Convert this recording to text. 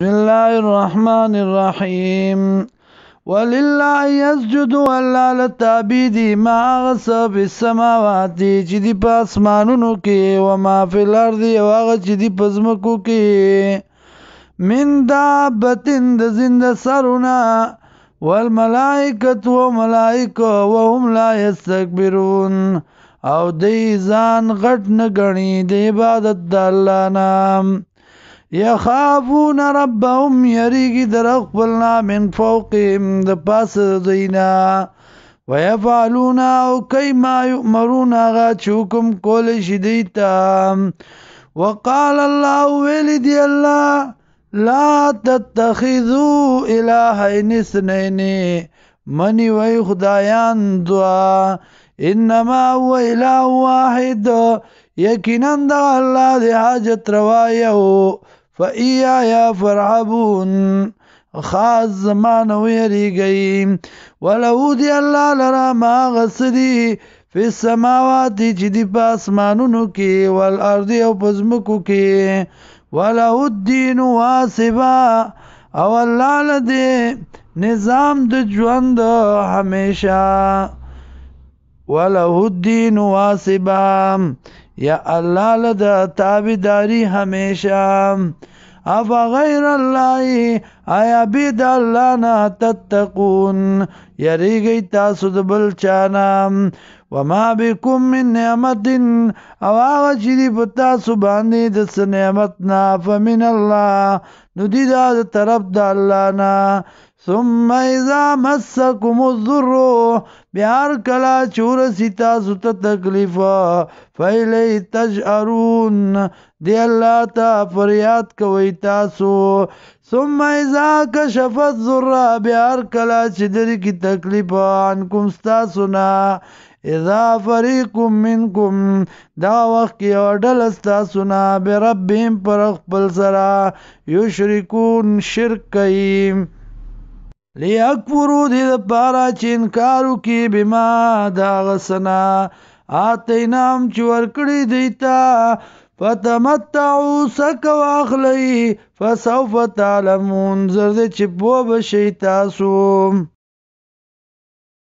بسم الله الرحمن الرحیم ولله يسجد والله لتعبیدی ما غصب السماوات چې دی په اسمانونو کې و ما فی الارض او هغه چې دی په ځمکو کې من دابتن د زنده سرونه والملائکة و ملائکه وهم لا یستکبرون او دی ځان غټ نه ګڼي د عبادت د الله نه یخافون ربهم یریږي در خپلنا من فوقهم د پاس دینا ويفعلون او کای ما یؤمرون هغه چې حکم کولی شي دیتا وقال الله ویلی دی الله لا تتخذوا الهین اثنین منی وی خدایان دعا انما هو اله واحد یقینا د الله د حاجت روایو فإيايا فرحبون خاص زمان ویریږي ولو دی الله لرا ما غسدي فی السماوات چې دی په اسمانونو کې والارض او پزمکو کې ولو الدین واسبا او الله لدی نظام د ژوند همیشه ولو الدین واسبا یا الله لدا تابیداری همیشه افا غیر الله آیا بید الله نه تتقون یریږي تاسو د بل چانا وما بكم من نعمت او هغه چې دی په تاسو باندې د نعمت نه فمن الله نو دی دا د طرف د الله نه ثم اذا مسكم الضر بیار کلا چور سی تاسو ته تکلیف فیلی تجارون دی الله تا فریاد کوي تاسو ثم اذا کشف الضر بیار کلا چې دری کی تکلیف عنکم تاسو نه اذا فریق منکم دا وخت یو ډله تاسو نه بربهم پر خپل سره یشرکون شرک کوي لیکفرو دی دا پارا چه انکارو کی بما دا غسنا آتینام چه ورکڑی دیتا فتمتعو سک واخلی فسوف تعلمون زرد چه پو بشی تاسو